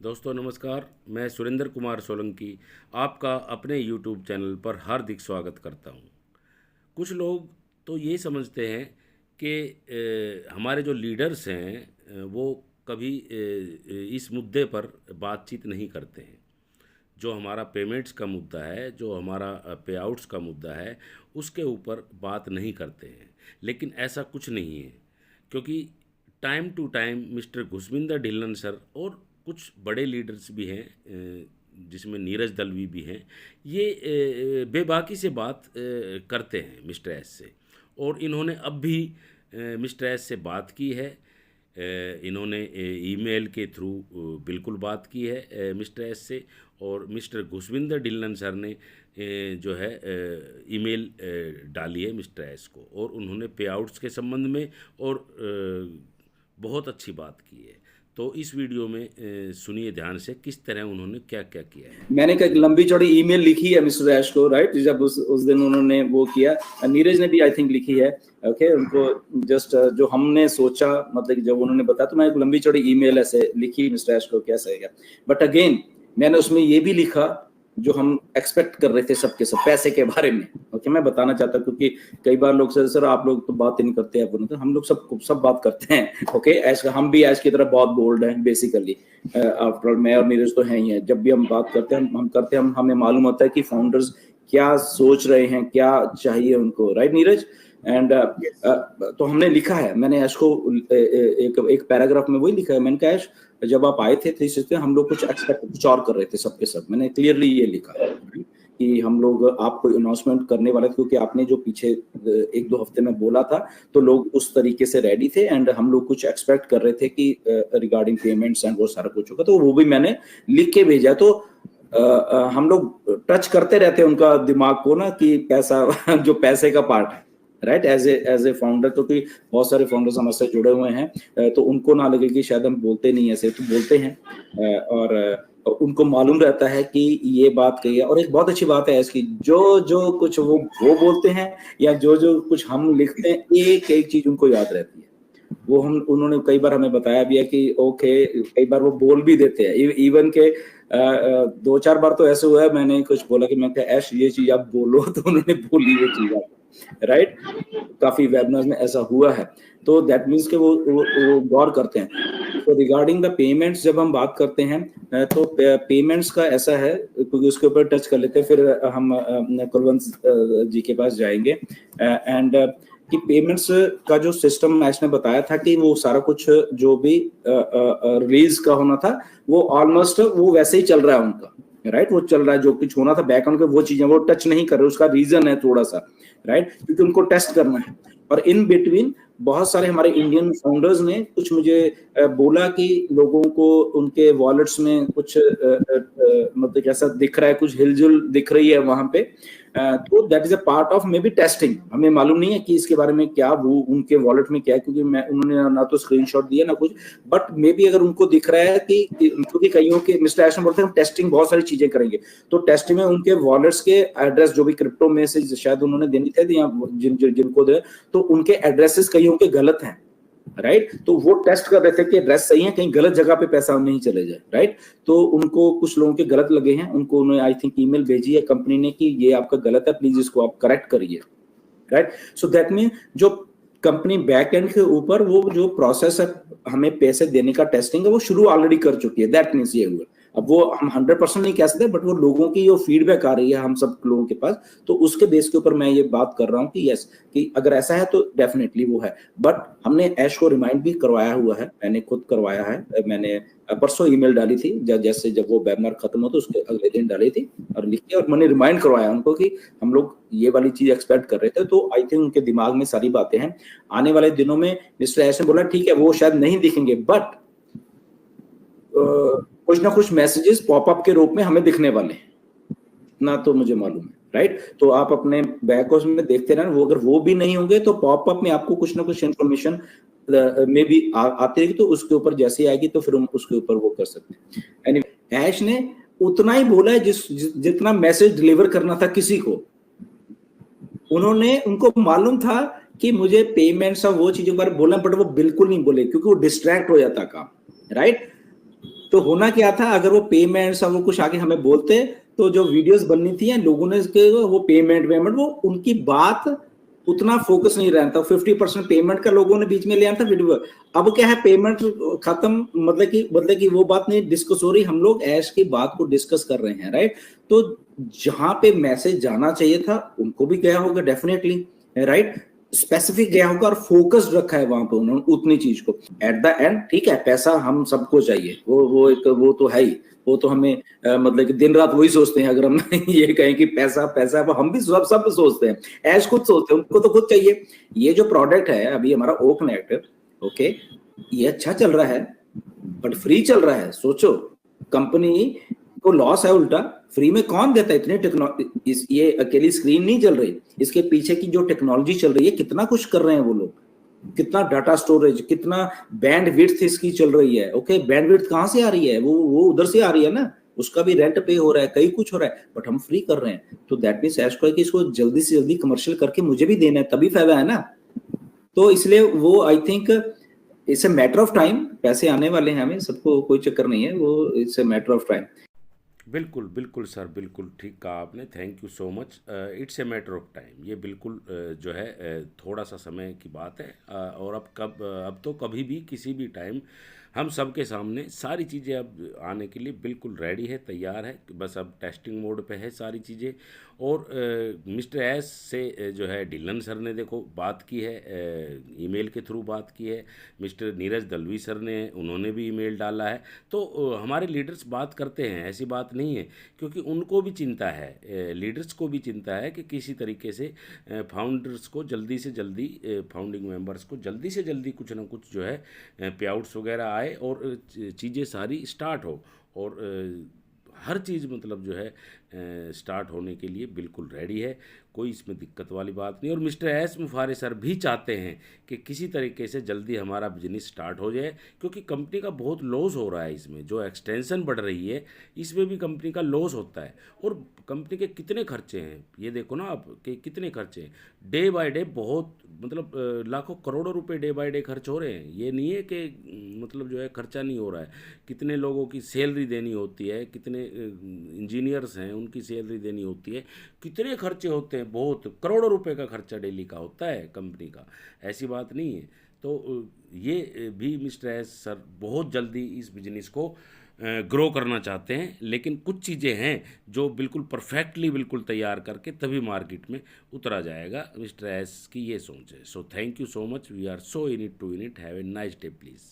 दोस्तों नमस्कार, मैं सुरेंद्र कुमार सोलंकी आपका अपने YouTube चैनल पर हार्दिक स्वागत करता हूं। कुछ लोग तो ये समझते हैं कि हमारे जो लीडर्स हैं वो कभी इस मुद्दे पर बातचीत नहीं करते हैं। जो हमारा पेमेंट्स का मुद्दा है, जो हमारा पे आउट्स का मुद्दा है, उसके ऊपर बात नहीं करते हैं। लेकिन ऐसा कुछ नहीं है, क्योंकि time to time mister Ghuswinder Dhillon sir और कुछ बड़े लीडर्स भी हैं, जिसमें नीरज दलवी भी हैं, ये बेबाकी से बात करते हैं मिस्टर एस से। और इन्होंने अब भी मिस्टर एस से बात की है। इन्होंने ईमेल के थ्रू बिल्कुल बात की है मिस्टर एस से। और मिस्टर घुसविंदर ढिल्लन सर ने जो है ईमेल डाली है मिस्टर एस को, और उन्होंने पे आउट्स के संबंध में और बहुत अच्छी बात की है। तो इस वीडियो में सुनिए ध्यान से किस तरह उन्होंने क्या क्या किया है। मैंने एक लंबी चौड़ी ईमेल लिखी है मिस्टर ऐश को, राइट, जब उस दिन उन्होंने वो किया। नीरज ने भी आई थिंक लिखी है। ओके, उनको जस्ट जो हमने सोचा, मतलब जब उन्होंने बताया तो मैं एक लंबी चौड़ी ईमेल ऐसे लिखी मिस्टर ऐश को, कैसे है। बट अगेन मैंने उसमें ये भी लिखा जो हम एक्सपेक्ट कर रहे थे सबके सब, पैसे के बारे में। ओके, मैं बताना चाहता हूँ क्योंकि कई बार लोग सर आप लोग तो बात ही नहीं करते हैं, तो हम लोग सब बात करते हैं। ओके, ऐश हम भी ऐश की तरह बहुत बोल्ड हैं बेसिकली। आफ्टर ऑल मैं और नीरज तो हैं ही हैं। जब भी हम बात करते हैं, हम करते हैं, हमें मालूम होता है कि फाउंडर्स क्या सोच रहे हैं, क्या चाहिए उनको, राइट नीरज। एंड तो हमने लिखा है, मैंने ऐश को एक पैराग्राफ में वही लिखा है। मैंने कहा ऐश, जब आप आए थे 360 हम लोग कुछ एक्सपेक्ट कुछ और कर रहे थे सबके सब। मैंने क्लियरली ये लिखा है कि हम लोग आपको अनाउंसमेंट करने वाले थे, क्योंकि आपने जो पीछे 1-2 हफ्ते में बोला था तो लोग उस तरीके से रेडी थे। एंड हम लोग कुछ एक्सपेक्ट कर रहे थे कि रिगार्डिंग पेमेंट्स एंड वो सारा कुछ होगा, तो वो भी मैंने लिख के भेजा। तो हम लोग टच करते रहते हैं उनका दिमाग को ना, कि पैसा जो पैसे का पार्ट है, राइट, एज ए फाउंडर। तो कि बहुत सारे फाउंडर्स हमारे साथ जुड़े हुए हैं, तो उनको ना लगे कि शायद हम बोलते नहीं ऐसे, तो बोलते हैं। और उनको मालूम रहता है कि ये बात कही है। और एक बहुत अच्छी बात है इसकी, जो कुछ वो बोलते हैं या जो कुछ हम लिखते हैं, एक एक चीज उनको याद रहती है। वो उन्होंने कई बार हमें बताया भी है कि ओके, कई बार वो बोल भी देते हैं। इवन के 2-4 बार तो ऐसे हुआ है, मैंने कुछ बोला कि मैं ऐश ये चीज आप बोलो, तो उन्होंने बोली वो चीज आप, राइट। काफी वेबिनार में ऐसा हुआ है। तो दैट मीन्स के वो गौर करते हैं। तो रिगार्डिंग द पेमेंट्स जब हम बात करते हैं, तो पेमेंट्स का ऐसा है, क्योंकि उसके ऊपर टच कर लेते हैं, फिर हम कुलवंत जी के पास जाएंगे। एंड कि पेमेंट्स का जो सिस्टम ऐश ने बताया था कि वो सारा कुछ जो भी रिलीज का होना था वो ऑलमोस्ट वो वैसे ही चल रहा है उनका, राइट। वो चल रहा है, जो कुछ होना था बैकग्राउंड के वो चीजें वो टच नहीं कर रहे। उसका रीजन है थोड़ा सा, राइट, क्योंकि उनको टेस्ट करना है। और इन बिटवीन बहुत सारे हमारे इंडियन फाउंडर्स ने कुछ मुझे बोला कि लोगों को उनके वॉलेट्स में कुछ मतलब कैसा दिख रहा है, कुछ हिलजुल दिख रही है वहां पे। तो that is a part of may be testing. हमें मालूम नहीं है कि इसके बारे में क्या वो उनके वॉलेट में क्या है, क्योंकि उन्होंने ना तो स्क्रीनशॉट दिया ना कुछ। बट मे बी अगर उनको दिख रहा है कि क्योंकि कईयों के मिस्टर एश बोलते हैं हम टेस्टिंग बहुत सारी चीजें करेंगे, तो टेस्टिंग में उनके वॉलेट्स के एड्रेस जो भी क्रिप्टो में से शायद उन्होंने देनी थे या जिनको दे, तो उनके एड्रेसेस कईयों के गलत हैं, राइट। तो वो टेस्ट कर रहे थे कि एड्रेस सही है, कहीं गलत जगह पे पैसा नहीं चले जाए, राइट। तो उनको कुछ लोगों के गलत लगे हैं, उनको उन्होंने आई थिंक ईमेल भेजी है कंपनी ने कि ये आपका गलत है, प्लीज इसको आप करेक्ट करिए, राइट। सो दैट मीन जो कंपनी बैक एंड के ऊपर वो जो प्रोसेस है हमें पैसे देने का टेस्टिंग है, वो शुरू ऑलरेडी कर चुकी है। दैट मीन्स ये हुआ। अब वो हम 100% नहीं कह सकते, बट वो लोगों की जो फीडबैक आ रही है हम सब लोगों के पास, तो उसके बेस के ऊपर मैं ये बात कर रहा हूँ कि यस, कि अगर ऐसा है तो डेफिनेटली वो है। बट हमने ऐश को रिमाइंड भी करवाया हुआ है, मैंने खुद करवाया है। मैंने परसों ईमेल डाली थी, जैसे जब वो वेबिनार खत्म हो तो उसके अगले दिन डाली थी और लिख के, और मैंने रिमाइंड करवाया उनको कि हम लोग ये वाली चीज एक्सपेक्ट कर रहे थे। तो आई थिंक उनके दिमाग में सारी बातें हैं। आने वाले दिनों में मिस्टर ऐश ने बोला ठीक है वो शायद नहीं दिखेंगे, बट कुछ ना कुछ मैसेजेस पॉपअप के रूप में हमें दिखने वाले हैं ना, तो मुझे मालूम है, राइट। तो आप अपने बैक ऑफिस में देखते रहना, वो अगर वो भी नहीं होंगे तो पॉपअप में आपको कुछ ना कुछ इन्फॉर्मेशन में भी आती रहेगी, तो उसके ऊपर जैसे आएगी तो फिर हम उसके ऊपर वो कर सकते हैं। एनीवे, ऐश ने उतना ही बोला है जितना मैसेज डिलीवर करना था किसी को। उनको मालूम था कि मुझे पेमेंट्स और वो चीजों पर बोलना, बट वो बिल्कुल नहीं बोले क्योंकि वो डिस्ट्रैक्ट हो जाता काम, राइट। तो होना क्या था, अगर वो पेमेंट्स और वो कुछ आगे हमें बोलते तो जो वीडियोस बननी थी लोगों ने वो पेमेंट वो उनकी बात उतना फोकस नहीं रहता, 50% पेमेंट का लोगों ने बीच में ले आया था वीडियो। अब क्या है, पेमेंट खत्म, मतलब कि वो बात नहीं डिस्कस हो रही, हम लोग ऐश की बात को डिस्कस कर रहे हैं, राइट। तो जहां पे मैसेज जाना चाहिए था उनको भी गया होगा डेफिनेटली, राइट, स्पेसिफिक गया होगा और फोकस रखा है वहां पे उन्होंने उतनी चीज को। एट द एंड ठीक है, पैसा हम सबको चाहिए, वो तो है ही, वो तो हमें मतलब कि दिन रात वही सोचते हैं। अगर हम ये कहें कि पैसा पैसा, वो हम भी सब सोचते हैं, ऐश खुद सोचते हैं, उनको तो खुद चाहिए। ये जो प्रोडक्ट है अभी हमारा ओकनेक्ट, ओके, ये अच्छा चल रहा है बट फ्री चल रहा है। सोचो, कंपनी को लॉस है उल्टा, फ्री में कौन देता है इतने टेक्नोलॉजी। ये अकेली स्क्रीन नहीं चल रही, इसके पीछे की जो टेक्नोलॉजी चल रही है, कितना कुछ कर रहे हैं वो लोग, कितना डाटा स्टोरेज, कितना बैंड विड्थ इसकी चल रही है। ओके, बैंड विड्थ कहां से आ रही है, वो उधर से आ रही है ना, उसका भी रेंट पे हो रहा है, कई कुछ हो रहा है, बट हम फ्री कर रहे हैं। तो दैट मींस ऐश को है कि इसको जल्दी से जल्दी कमर्शियल करके मुझे भी देना है, तभी फायदा है ना। तो इसलिए वो I think it's a matter of time, पैसे आने वाले हैं, हमें सबको कोई चक्कर नहीं है, वो it's a matter of time. बिल्कुल बिल्कुल सर, बिल्कुल ठीक कहा आपने, thank you so much. It's a matter of time, ये बिल्कुल जो है थोड़ा सा समय की बात है। और अब तो कभी भी किसी भी टाइम हम सबके सामने सारी चीज़ें अब आने के लिए बिल्कुल रेडी है, तैयार है, बस अब टेस्टिंग मोड पे है सारी चीज़ें। और मिस्टर एस से जो है ढिल्लन सर ने देखो बात की है, ईमेल के थ्रू बात की है, मिस्टर नीरज दलवी सर ने, उन्होंने भी ईमेल डाला है। तो हमारे लीडर्स बात करते हैं, ऐसी बात नहीं है, क्योंकि उनको भी चिंता है, लीडर्स को भी चिंता है कि किसी तरीके से फाउंडर्स को जल्दी से जल्दी, फाउंडिंग मेंबर्स को जल्दी से जल्दी कुछ ना कुछ जो है पे आउट्स वगैरह आए और चीज़ें सारी स्टार्ट हो। और हर चीज़ मतलब जो है स्टार्ट होने के लिए बिल्कुल रेडी है, कोई इसमें दिक्कत वाली बात नहीं। और मिस्टर एस मुफारे सर भी चाहते हैं कि किसी तरीके से जल्दी हमारा बिजनेस स्टार्ट हो जाए, क्योंकि कंपनी का बहुत लॉस हो रहा है इसमें, जो एक्सटेंशन बढ़ रही है इसमें भी कंपनी का लॉस होता है। और कंपनी के कितने खर्चे हैं ये देखो ना आप, कि कितने खर्चे हैं डे बाय डे, बहुत मतलब लाखों करोड़ों रुपए डे बाय डे खर्च हो रहे हैं। ये नहीं है कि मतलब जो है खर्चा नहीं हो रहा है, कितने लोगों की सैलरी देनी होती है, कितने इंजीनियर्स हैं उनकी सैलरी देनी होती है, कितने खर्चे होते हैं, बहुत करोड़ों रुपए का खर्चा डेली का होता है कंपनी का, ऐसी बात नहीं है। तो ये भी मिस्टर एस सर बहुत जल्दी इस बिजनेस को ग्रो करना चाहते हैं, लेकिन कुछ चीज़ें हैं जो बिल्कुल परफेक्टली बिल्कुल तैयार करके तभी मार्केट में उतरा जाएगा। मिस्टर एस की ये सोच है। So thank you so much, we are so in it to in it, have a nice day please.